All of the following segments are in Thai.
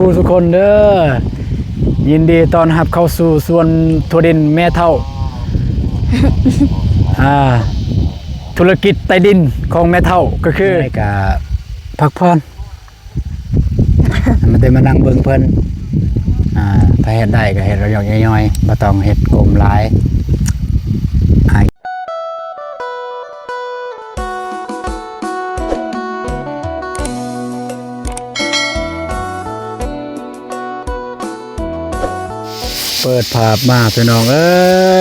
ทุกคนเด้อยินดีตอนรับเข้าสู่สวนถั่วดินแม่เท่า ธุรกิจใต้ดินของแม่เท่าก็คือกับพักผ่อน มันได้มานั่งเบิ่งเพิ่นถ้าเฮ็ดได้ก็เฮ็ดระยะย่อยๆบ่ต้องเฮ็ดกลมหลายเปิดภาพมาพี่น้องเอ้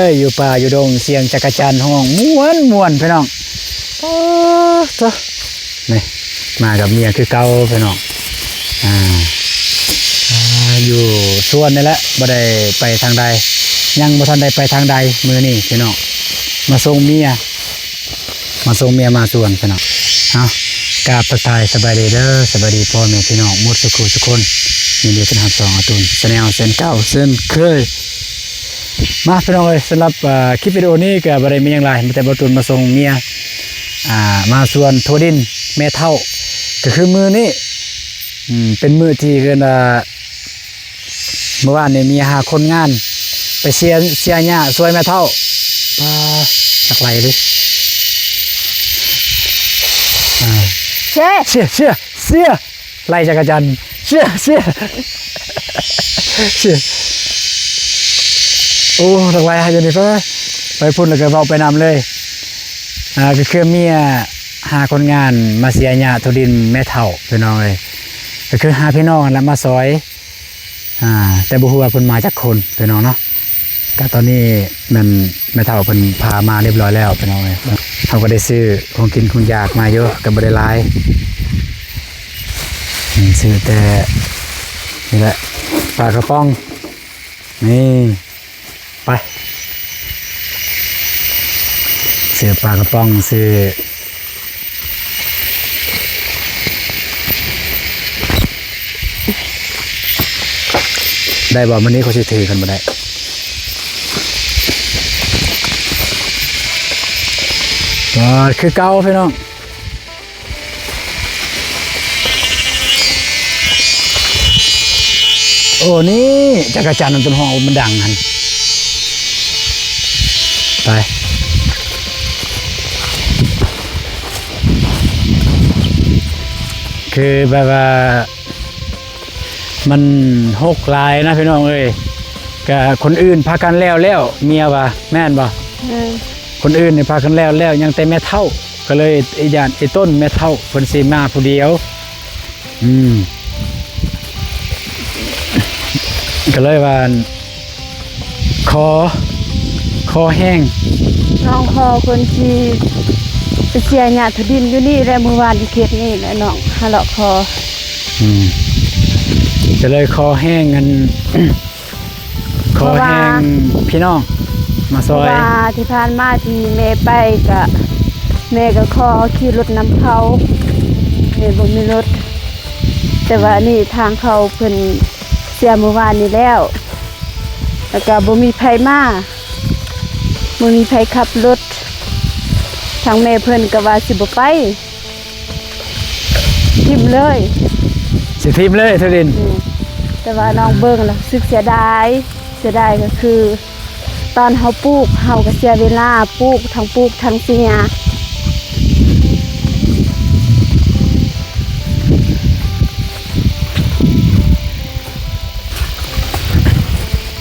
ยอยู่ป่าอยู่ดงเสียงจักรจันทร์ห้องม่วนพี่น้องโอ้โตนี่มากับเมียคือเก่าพี่น้องอยู่สวนนี่แหละบ่ได้ไปทางใดยังบ่ทันได้ไปทางใดมื้อนี้พี่น้องมาส่งเมียมาสวนพี่น้องกราบทักทายสบายดีเด้อสบายดีพ่อแม่พี่น้องหมดทุกคนยินดีต้อนรับสองอาตุนแนลเส้นเก่าเส้นเคยมาพี่น้องเลยสำหรับคลิปวิดีโอนี้ก็บ่ได้มีอย่างไรแต่บ่ตุนมาส่งเมียมาส่วนถั่วดินแม่เท่าก็คือมือนี้เป็นมือที่เกินเมื่อวานนี้มีหาคนงานไปเสียหญ้าช่วยแม่เท่าจักไรดิเสียไล่จักรจันทร์เสียโอ้จักไรให้อยู่นี่ไปพุ่นแล้วก็เว้าไปนำเลยก็คือเมียหาคนงานมาเสียหญ้าถั่วดินแม่เท่าพี่น้องเลยก็คือหาพี่น้องแล้วมาซอยแต่บ่ฮู้ว่าเพิ่นมาจากคนพี่น้องเนาะก็ตอนนี้มันแม่เฒ่าเพิ่นพามาเรียบร้อยแล้วพี่น้องเอ้ยเฮาก็ได้ซื้อของกินของอยากมาเยอะก็บ่ได้หลายซื้อแต่นี่แหละปลากระป๋องนี่ไปซื้อปลากระป๋องซื้อได้บ่มื้อนี้เขาสิถือกันบ่ได้คือเก่าพี่น้องโอ้นี่จักรจันทร์ต้นห้องมันดังหั่นไปคือแบบว่ามันหกลายนะพี่น้องเอ้ยกับคนอื่นพากันแล้วเมียว่าแม่นบ่คนอื่นเนี่ยพากันแล้วยังแต่แม่เท่าก็เลยไอ้ย่านไอ้ต้นแม่เท่าเพิ่นสิมาผู้เดียวก็เลยว่าคอแห้งน้องคอคนที่ไปเสียหญ้าถั่วดินอยู่นี่แหละเมื่อวานที่เขตนี่แหละน้องหาเลาะคอจะเลยคอแห้งกัน คอแห้งพี่น้องมาซอยว่าที่ผ่านมาที่แม่ไปกับแม่ก็คอขี่รถนำเขาแม่บ่มีรถแต่ว่านี่ทางเขาเพิ่นเสียเมื่อวานนี้แล้วก็บ่มีไผมาบ่มีไผขับรถทางแม่เพิ่นก็ว่าสิบ่ไปทิ่มเลยสิทิ่มเลยถั่วดินแต่ว่าน้องเบิ่งแล้วสึกเสียดายก็คือตอนเฮาปลูกเฮาก็เสียเวลาปลูกทั้งเสีย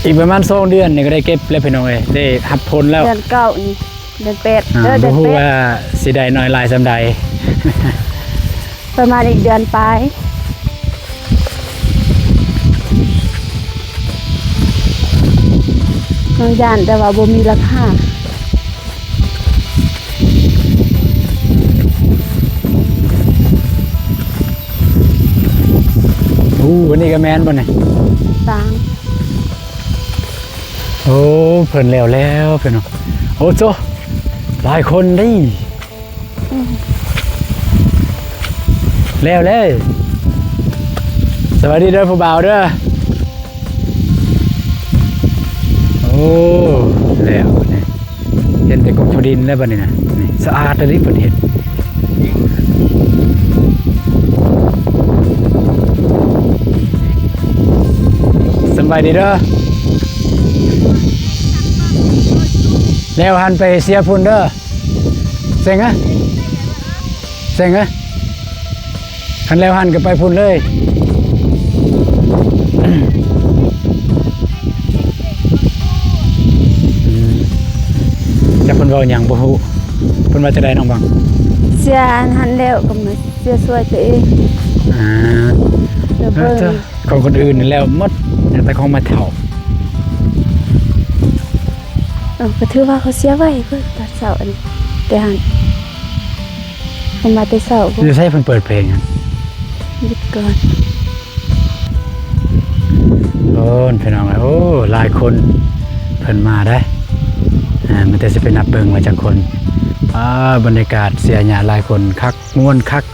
อีกประมาณ2 เดือนนี่ก็ได้เก็บแล้วพี่น้องเอ้ยได้หับผลแล้วเดือน9นี่เดือน8เดือน8บ่ฮู้ว่าสิได้น้อยหลายซำใด ประมาณอีกเดือนปลายน้องย่านแต่ว่าบ่มีราคาวันนี้ก็แม่นบ่เนี่ยต่างโอ้เพิ่นแล้วเพิ่นเนาะโอ้โจหลายคนดิแล้วเลยสวัสดีเด้อผู้บ่าวเด้อโอ้แล้วนี่เห็นแต่กบถั่วดินแล้วบัดนี้นะนี่สะอาดเลยเพิ่นเฮ็ด ป ำไว้ดีเด้อแล้วหันไปเสียพุ่นเด้อเซ็งอะเซ็งอะหันแล้วหันก็ไปพุ่นเลยจะเพิ่นเว้าหยังบ่ฮู้เพิ่นว่าจะได้น้องบัง เสียอันหันแล้วก็มาเสียสวยตัวเอง อ่า เดี๋ยวเบิ่ง ของคนอื่นนี่แล้วหมดแต่ของมาเฒ่า ก็ถือว่าเขาเสียไว้เพิ่นตัดเสาอันนี้แต่หันเขามาแต่เสาก็ อยู่ใช้เพิ่นเปิดเพลงอะ หยุดก่อน โอ้พี่น้องโอ้หลายคนเพิ่นมาได้มันแต่สิเป็นนับเบิ่งว่าจักคนบรรยากาศเสียหยาหลายคนคักม่วนคัก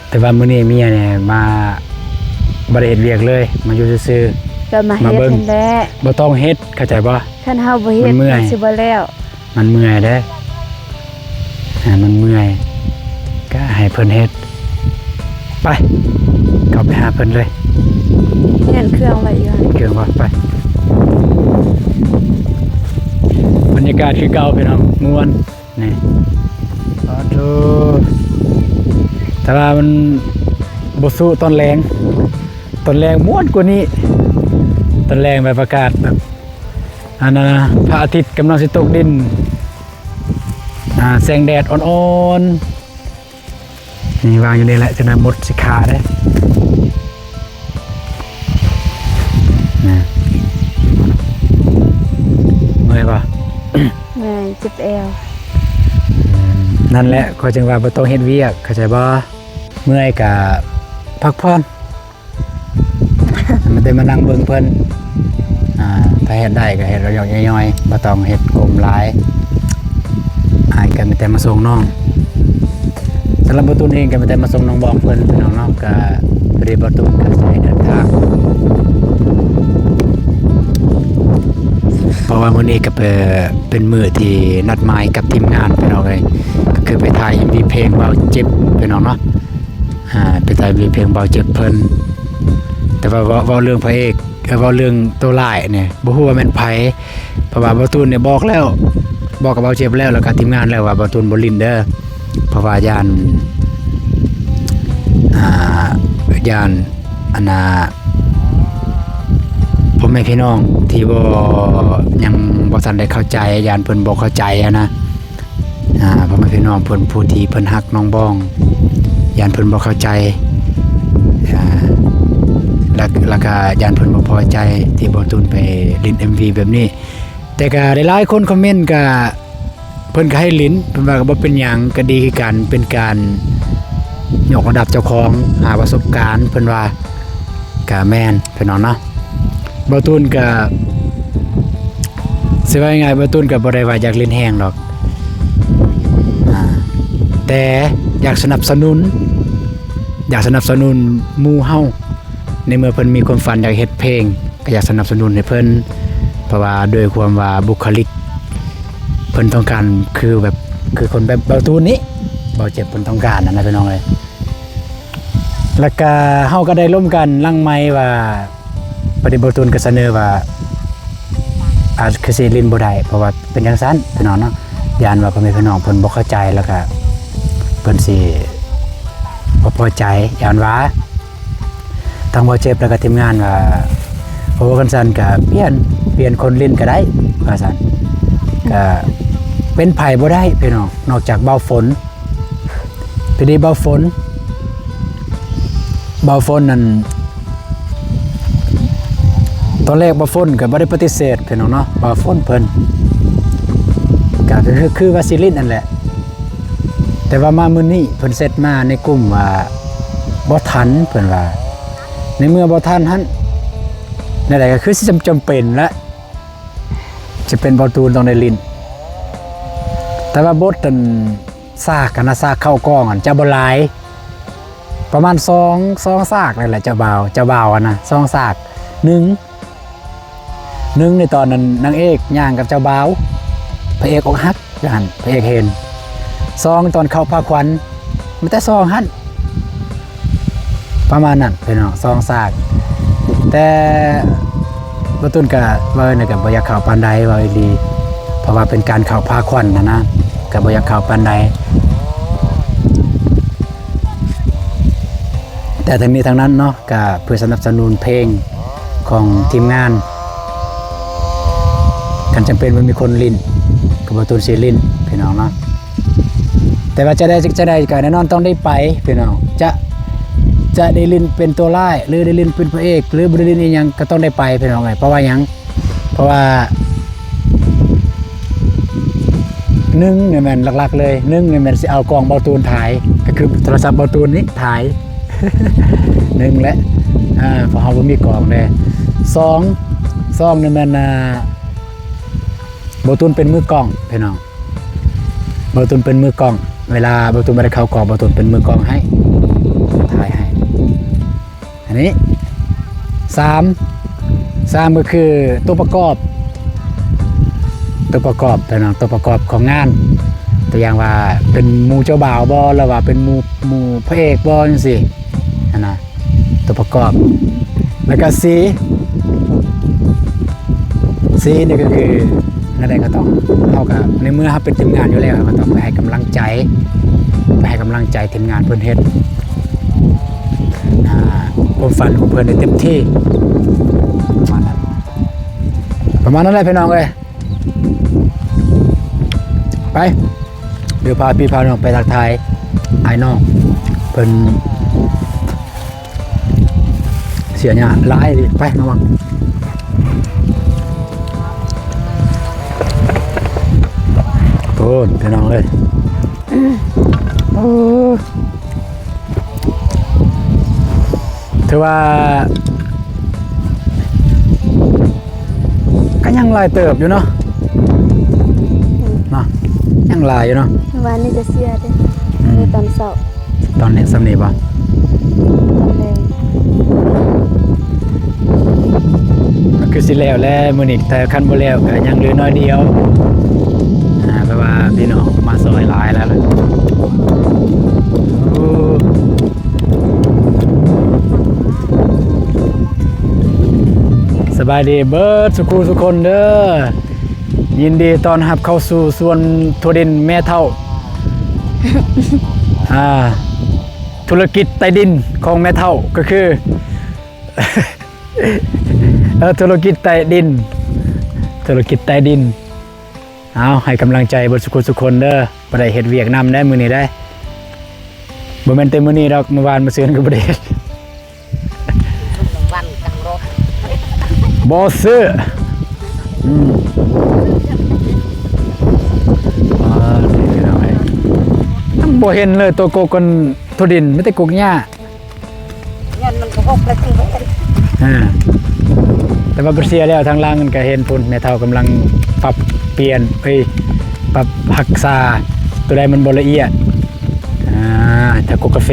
แต่ว่ามื้อนี้เมียเนี่ยมาบ่ได้เฮ็ดเวียกเลยมาอยู่ซื่อ ก็มาเฮ็ดนั่นแหละ ๆบ่ต้องเฮ็ดเข้าใจบ่ คันเฮาบ่เฮ็ด มันเมื่อย สิบ่แล้ว มันเมื่อยเด้มันเมื่อยก็ให้เพิ่นเฮ็ดไปเข้าไปหาเพิ่นเลย เห็นเครื่องไว้อยู่หั่น เกินว่าไปบรรยากาศคือเก่าพี่น้องม่วนนี่ดูแต่ว่ามันบสู้ตอนแรงม่วนกว่านี้ตอนแรงแบบอากาศแบบอันนั้นนะพระอาทิตย์กำลังสิตกดินแสงแดดอ่อนๆนี่วางอยู่นี่แหละจะนำหมดสิขาได้นะเมื่อยปะ แม่เจ็บแอว นั่นแหละก็จึงว่าบ่ต้องเฮ็ดเวียกเข้าใจบ่เมื่อยกะพักผ่อน มันได้มานั่งเบิ่งเพิ่นถ้าเฮ็ดได้ก็เฮ็ดระยองย่อยๆบ่ต้องเฮ็ดกลมหลายอายกันมีแต่มาส่งน้องสำหรับบ่ตูนเองก็มีแต่มาส่งน้องบองเพิ่นพี่น้องเนาะก็พอดีบ่ตูนก็สิเดินทางเพราะว่ามื้อนี้ก็เป็นมื้อที่นัดหมายกับทีมงานพี่น้องเอ้ยก็คือไปถ่าย MV เพลงเบาเจ็บพี่น้องเนาะไปถ่าย MV เพลงเบาเจ็บเพิ่นแต่ว่าเว้าเรื่องพระเอกเว้าเรื่องตัวร้ายเนี่ยบ่ฮู้ว่าแม่นไผเพราะว่าบ่ตูนเนี่ยบอกกับเบาเจ็บแล้วแล้วก็ทีมงานแล้วว่าบ่ตูนบ่ลิ้นเด้อเพราะว่าย่านอันน่ะพ่อแม่พี่น้องที่ยังบ่ทันได้เข้าใจยานเพิ่นบ่เข้าใจนะพ่อแม่พี่น้องเพิ่นผู้ที่เพิ่นฮักน้องบ้องยานเพิ่นบ่เข้าใจแล้วก็ยานเพิ่นบ่พอใจที่บ่ตูนไปเล่น MV แบบนี้แต่ก็ได้หลายคนคอมเมนต์ก็เพิ่นก็ให้ลิ้นเพิ่นว่าก็บ่เป็นหยังก็ดีคือกันเป็นการยกระดับเจ้าของหาประสบการณ์เพิ่นว่าก็แม่นพี่น้องเนาะบ่ตูนก็สิว่ายังไงบ่ตูนก็บ่ได้ว่าอยากเล่นแฮงดอกแต่อยากสนับสนุนหมู่เฮาในเมื่อเพิ่นมีความฝันอยากเฮ็ดเพลงก็อยากสนับสนุนให้เพิ่นเพราะว่าด้วยความว่าบุคลิกเพิ่นต้องการคือคนแบบเบาตูนนี้เบาเจ็บเพิ่นต้องการนะพี่น้องเอ้ยแล้วก็เฮาก็ได้ร่วมกันลังไม้ว่าปฏิบัติตูนก็เสนอว่าอาจคือสิลิ้นบ่ได้เพราะว่าเป็นจังซั่นพี่น้องเนาะย่านว่าพ่อแม่พี่น้องเพิ่นบ่เข้าใจแล้วก็เพิ่นสิบ่พอใจย่านว่าทางบ่เจ็บแล้วก็ทีมงานว่าโอ้กันซั่นก็เปลี่ยนคนลิ้นก็ได้ว่าซั่นก็เป็นไผบ่ได้พี่น้องนอกจากเบาฝนทีนี้เบาฝนนั่นตอนแรกเบาฝนก็บ่ได้ปฏิเสธพี่น้องเนาะเบาฝนเพิ่นก็คือว่าสิลิ้นนั่นแหละแต่ว่ามามื้อนี้เพิ่นเซตมาในกลุ่มว่าบ่ทันเพิ่นว่าในเมื่อบ่ทันหั่นนั่นแหละก็คือสิจำเป็นแล้วจะเป็นบอลตูนต้องได้ลิ้นแต่ว่าบทนั้นซากกันนะซากเข้ากล้องอันจะบ่หลายประมาณ2ซากนั่นแหละเจ้าบ่าวนะ2ซาก1ในตอนนั้นนางเอกย่างกับเจ้าบ่าวพระเอกอกหักย่านพระเอกเห็น2ตอนเข้าพาขวัญมีแต่2หั่นประมาณนั้นพี่น้อง2ซาก แต่บ่ตุนก็ว่าเนี่ยก็บ่อยากเข้าปานใดว่าอีหลีเพราะว่าเป็นการเข้าพาควันนะก็บ่อยากเข้าปานใดแต่ทั้งนี้ทั้งนั้นเนาะก็เพื่อสนับสนุนเพลงของทีมงานกันจำเป็นมันมีคนลิ้นก็บ่ตุนสิลิ้นพี่น้องเนาะแต่ว่าจะได้ก็แน่นอนต้องได้ไปพี่น้องจะได้ลินเป็นตัวร้ายหรือได้ลินเป็นพระเอกหรือบ่ได้ลินอีหยังก็ต้องได้ไปพี่น้องไงเพราะว่าหยังเพราะว่าหนึ่งเนี่ยแม่นหลักๆเลยหนึ่งเนี่ยแม่นสิเอากล้องเบาตูนถ่ายก็คือโทรศัพท์เบาตูนนี่ถ่าย หนึ่งและเพราะเฮาบ่มีกล้องเด้สองเนี่ยแม่นเบาตูนเป็นมือกล้องพี่น้องเบาตูนเป็นมือกล้องเวลาเบาตูนบ่ได้เข้ากล้องเบาตูนเป็นมือกล้องให้ถ่ายให้อันนี้3ก็คือตัวประกอบพี่น้องตัวประกอบของงานตัวอย่างว่าเป็นหมู่เจ้าบ่าวบ่หรือว่าเป็นหมู่พระเอกบ่จังซี่นะตัวประกอบแล้วก็สีนี่ก็คือนั่นแหละก็ต้องเฮาก็ในเมื่อเฮาเป็นทีมงานอยู่แล้วก็ต้องไปให้กำลังใจทีมงานเพิ่นเฮ็ดความฝันของเพิ่นได้เต็มที่ประมาณนั้นแหละพี่น้องเอ้ยไปเดี๋ยวพาพี่พาน้องไปทักทายไอ้น้องเพิ่นเสียหน้าร้ายดิไปน้องโอ้พี่น้องเลยถือว่าก็ยังลายเติบอยู่เนาะยังลายอยู่เนาะวันนี้จะเสียเด้อตอนเช้าตอนนี้สำนีบ่ตอนแรงมันคือสิแล้วมื้อนี้แต่คันบ่แล้วก็ยังเหลือน้อยเดียวแปลว่าพี่น้องมาซอยหลายแล้วสบายดีเบิดสุขทุกคนเด้อยินดีตอนรับเข้าสู่สวนถั่วดินแม่เฒ่า ธุรกิจใต้ดินของแม่เฒ่าก็คือ ธุรกิจใต้ดินเอาให้กำลังใจเบิดสุขคนเด้อบ่ได้เฮ็ดเวียกนำได้มื้อนี้ได้บ่แม่นแต่มื้อนี้ดอกเมื่อวานมื้อซื่นก็บ่ได้เฮ็ดวันกันรถบ่ซื้อบ่เห็นเลยตัวโกกันทุดินไม่ได้กกหญ้าเงินมันก็กระตือแต่ว่าเสียแล้วทางล่างมันก็เห็นพุ่นแม่เฒ่ากำลังปรับเปลี่ยนปรับรักษาตัวใดมันบ่ละเอียดถ้ากกกาแฟ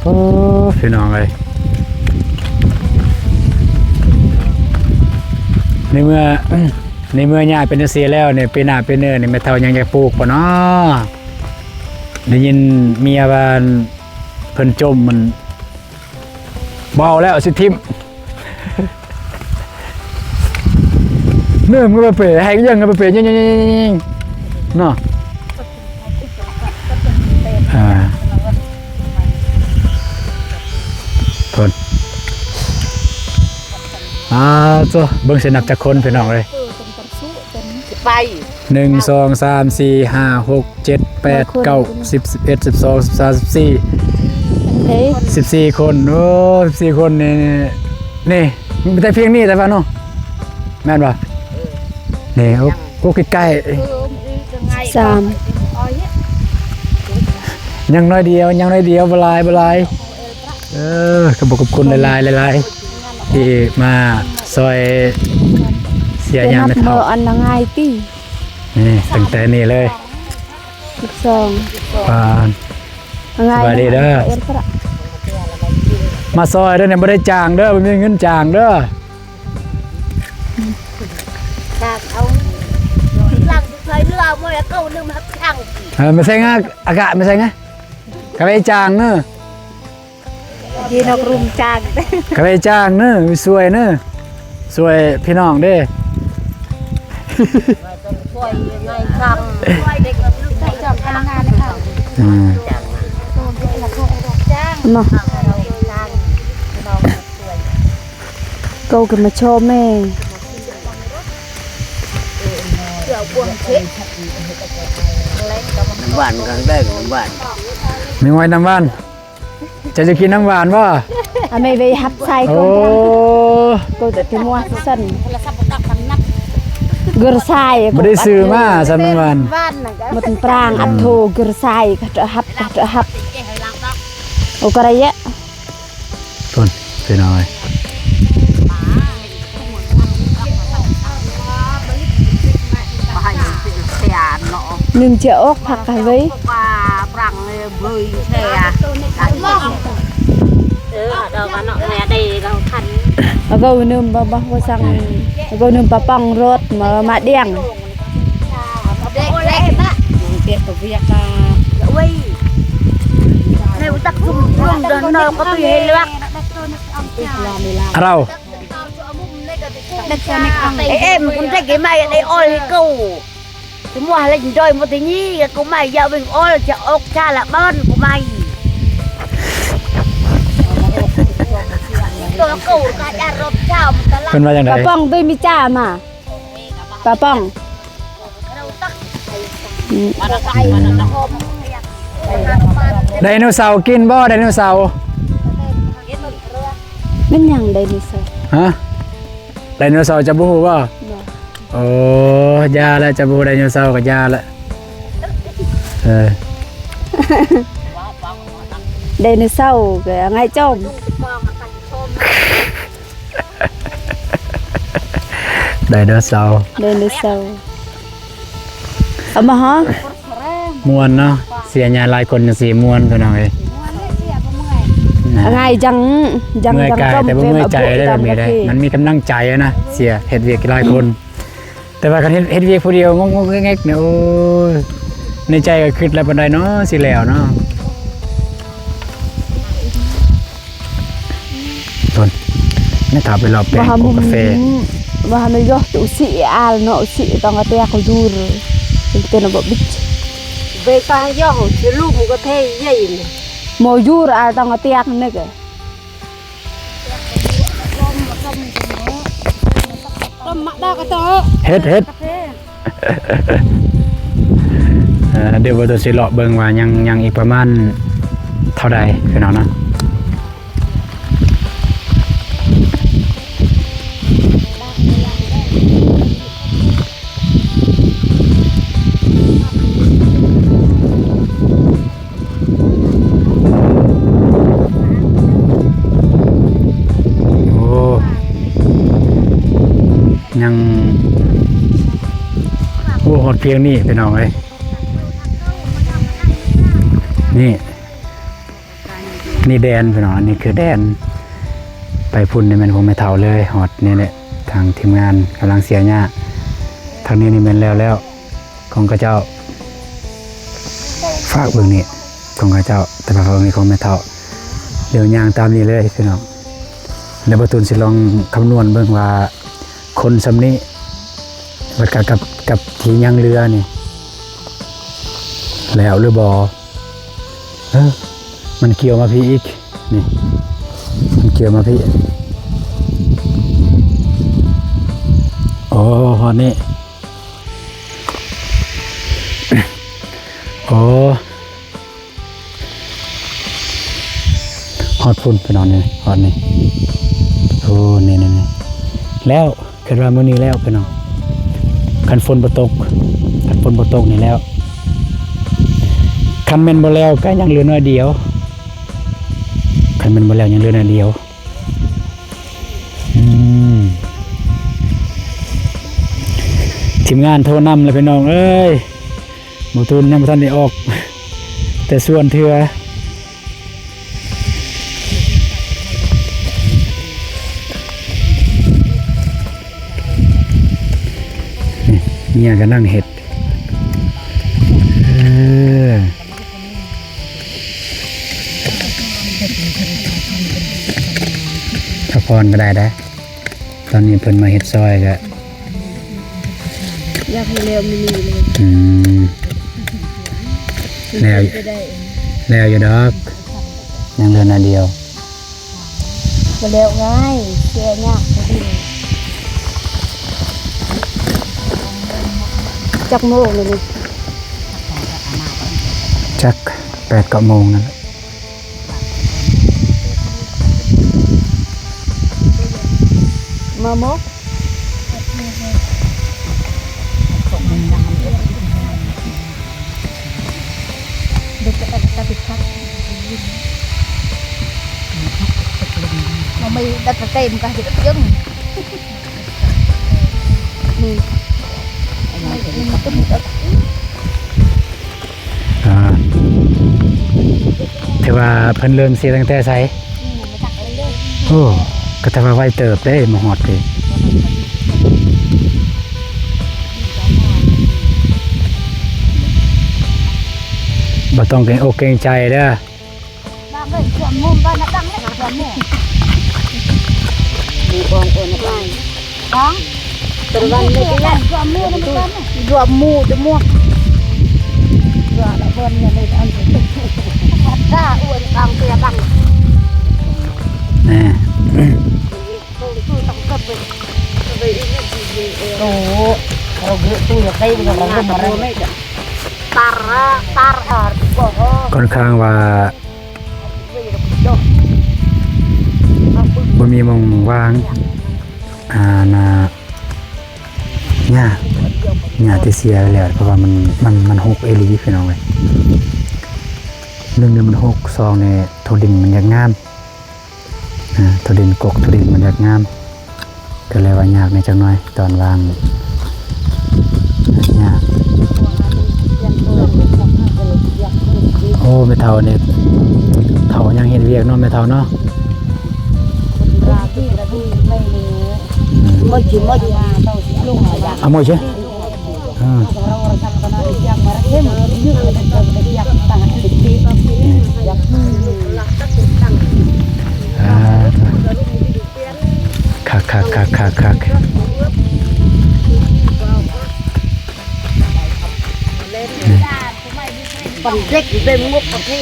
โอ้พี่น้องเอ้ยในเมื่อหญ้าเป็นจังซี่แล้วเนี่ยปีหน้าปีเนื้อนี่แม่เฒ่ายังอยากปลูกบ่เนาะได้ยินเมียว่าเพิ่นจมมันเบาแล้วสิทิ่มเนิ่มก็บ่เป๋ให้ยังก็บ่เป๋ยิงเนาะทนจ้ะเบิ่งสินับจักคนพี่น้องเลยไป1 2 3 4 5 6 7 8 9 10 11 12 13 14คนโอ้14คนนี่แต่เพียงนี้แต่ว่าเนาะแม่นบ่นี่โอ้ใกล้ๆ3ยังน้อยเดียวบ่หลายขอบคุณหลายที่มาซอยเสียยามไม่เท่าอันละง่ายตินี่ตั้งแต่นี่เลย12สบายดีเด้อมาซอยเด้อเนี่ยบ่ได้จ้างเด้อบ่มีเงินจ้างเด้อจ้างเอาหลังเคยเรือบ่ได้เก่านึงมาทางไม่ใช่งะอากาศไม่ใช่งะก็ไปจ้างเนอะ พี่นกรุมจาง ก็ไปจ้างเนอะสวยเนอะสวยพี่น้องเด้ ช่วยยังไงครับช่วยเด็กใส่จอมพลังงานเลยค่ะ อืม มา เราจ้างน้องช่วย กูกันมาโชว์แม่ เกี่ยวบวงเช็ดหวานกันได้หวาน มีไว้น้ำหวานจะกินน้ำหวานป่ะ à mày về hấp say โอ้ con cô tự tìm mua sân gыр say ไม่ได้ซื้อมาสำนักหวาน một prang ăn thô gыр say cả trợ hấp ô cái đấy á ต้นเป็นอะไร nhưng chợ ốc phạt cả với ở gầu nương bà sang gầu nương bà băng rốt mà đen nếu tắc dùng luôn đơn đâu có tùy hết luôn เรา em cũng thấy cái mày ở đây ôi cái cầu cái mùa lên rồi một tí nhi của mày giờ mình ôi là chợ ốc cha là bơn của mày tôi cầu cả nhà rộp chào một cái เป็นว่าอย่างไร bà băng tôi mi cha mà bà băng ไดโนเสาร์กินบ่ไดโนเสาร์ bên nhằng đây đi sao ฮะไดโนเสาร์จะบูบ่โอ้ยาแล้วจะบูไดโนเสาร์กับยาแล้วเออ đây đi sau cái ngay trong ไดโนเสาร์ đây đi sau mà hả มวนเนาะเสียญาหลายคนจังสีมวนพี่น้องเอ้ยนะ ngay răng เมื่อยกายแต่บ่เมื่อยใจได้แบบนี้ได้มันมีกำลังใจอะนะเสียเฮ็ดเวียกหลายคน แต่ว่าคันเฮ็ดเวียกผู้เดียวงงๆแงกๆเนี่ยโอ้ยในใจก็คิดแล้วปานใดเนาะสิแล้วเนาะต้นนี่ถามไปรอบแปลง mà กาแฟ mình vô tụ sĩ al nọ sĩ tao ngắt tia có dur tên là bộ bích về ta do hồ chứ lúc một cái thế gì này mồi dur al tao ngắt tia này kìa เฮ็ดเดี๋ยวบ่ต้องสิเลาะเบิ่งว่ายังอีกประมาณเท่าใดพี่น้องเนาะยังโอ้หดเพียงนี่พี่น้องเอ้ยนี่แดนพี่น้องอันนี้คือแดนไปพุ่นนี่มันคงไม่เท่าเลยหอดนี่แหละทางทีมงานกำลังเสียหญ้าทางนี้นี่มันแล้วของกระเจ้าฝากเบิ่งนี่ของกระเจ้าแต่ว่าเขานี่คงไม่เท่าเดี๋ยวยางตามนี้เลยพี่น้องแล้วประตูสิลองคำนวณเบิ่งว่าคนสำนี้วัดกับที่ยังเรือนี่แล้วหรือบอมันเกี่ยวมาพี่อีกนี่มันเกี่ยวมาพี่โอ้ฮอดนี่โอ้ฮอดพุ่นไปนอนนี่ฮอดนี่โอ้นี่แล้วคิดว่ามื้อนี้แล้วพี่น้องคันฝนบ่ตกนี่แล้วคันแม่นบ่แล้วก็ยังเหลือน้อยเดียวคันแม่นบ่แล้วยังเหลือน้อยเดียวทีมงานโทรนำเลยพี่น้องเอ้ยหมู่ทุนยังบ่ทันได้ออกแต่ส่วนเทื่อเนี่ยก็นั่งเห็ด พรก็ได้ได้ตอนนี้เพิ่นมาเฮ็ดซอยก็ อยากให้เร็วมีเลย อืมแล้ว จะได้ แล้วอยู่ดอกยังเดือนอันเดียว ก็เร็วง่ายเสียยากก็ดีจักโมงเลยนี่ จัก8-9 โมงนั่นแหละ มามกเด็กจะตะปิดคักnó mới đặt vào cây một cái thì đất dưngถือว่าเพิ่นเริ่มเสียตั้งแต่ไสโอ้ก็ถือว่าไวเติบได้มาฮอดเลยบ่ต้องเกรงอกเกรงใจเด้อ ba người chọn mồm ba nó đắng đấy chọn mồm đi con nó lại đó từวันนี้ก็ยัง chọn mồm nó đắng chọn mù cho mua chọn đã vườn nhà này ăn thật ra uống bằng tiền bằng แน่ tôi tổng cấp vềโอ้เราเยอะตู้อยากได้เราลงมาเลย tar tar ở cổ ค่อนข้างว่าบ่มีหม่องวางน่ะหญ้าที่เสียไปแล้วเพราะว่ามันหกเอหลีพี่น้องเอ้ย1เนี่ยมันหก2เนี่ยทดินมันอยากงามทดินกกทดินมันอยากงามก็เลยว่ายากในจังน้อยตอนวางยากโอ้ไม่เท่านี่เท่ายังเฮ็ดเวียกเนาะไม่เท่าเนาะ mới chỉ luôn rồi dạ เอาหมดใช่คัก phần rách về ngục có thể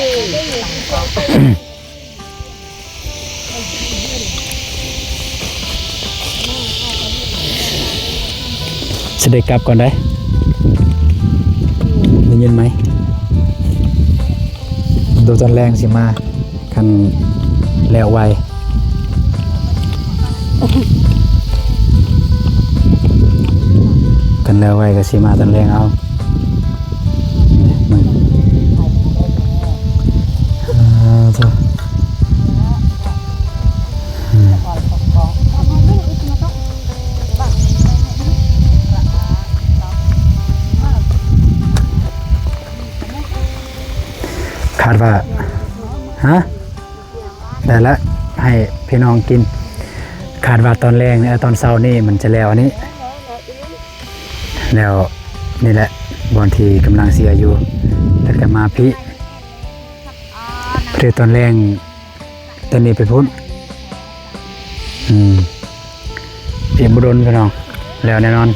จะได้กลับก่อนได้ได้ยินไหมดูตอนแรงสิมาคันแล้วไวกันแล้วไวก็สิมาตอนแรงเอานี่มึงจ้ะคาดว่าได้ละให้พี่น้องกินคาดว่าตอนแรงเนี่ยตอนเช้านี่มันจะแล้วอันนี้แล้วนี่แหละบอนที่กำลังเสียอยู่แล้วก็มาพี่เพื่อตอนแรงตอนนี้ไปพุ่นเอียบบุดนพี่น้องแล้วแน่นอน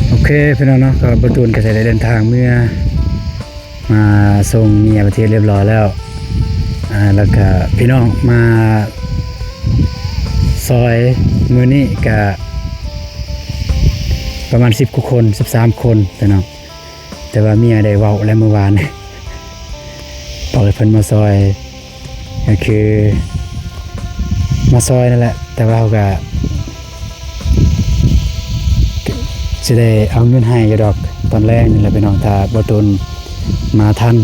โอเคพี่น้องเนาะก็บรรทุนก็จะได้เดินทางเมื่อมาส่งเมียประเทศเรียบร้อยแล้วแล้วก็พี่น้องมาซอยมือนี้ก็ประมาณ10 กว่าคน13 คนพี่น้องแต่ว่าเมียได้เว้าแล้วเมื่อวานบอกให้เพิ่นมาซอยก็คือมาซอยนั่นแหละแต่ว่าเขาก็จะได้เอาเงินให้อยู่ดอกตอนแรกนี่แหละพี่น้องถ้าบ่ตุนมาทัน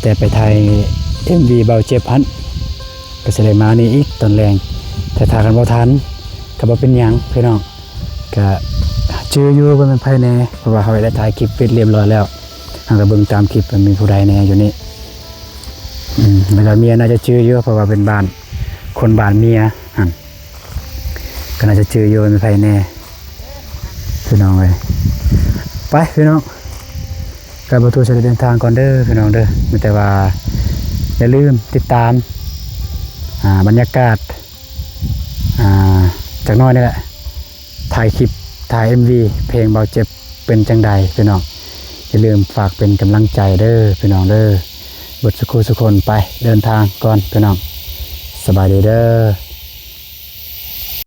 แต่ไปไทย MV เบาเจ็บพันก็จะได้มานี่อีกตอนแรงแต่ถ้ากันบ่ทันก็บ่เป็นหยังพี่น้องก็เจออยู่ว่ามันภายในเพราะว่าเขาได้ถ่ายคลิปเรียบร้อยแล้วหากเบิ่งตามคลิปมันมีผู้ใดแน่อยู่นี่แล้วก็เมียน่าจะเจออยู่เพราะว่าเป็นบ้านคนบ้านเมียก็น่าจะเจออยู่เป็นภายในพี่น้องเลยไปพี่น้องการประตูจะเดินทางก่อนเด้อพี่น้องเด้อมีแต่ว่า อย่าลืมติดตามบรรยากาศจากน้อยนี่แหละถ่ายคลิปถ่าย MV เพลงเบาเจ็บเป็นจังใดพี่น้องอย่าลืมฝากเป็นกำลังใจเด้อพี่น้องเด้อบทสุขสุคนไปเดินทางก่อนพี่น้องสบายดีเด้อ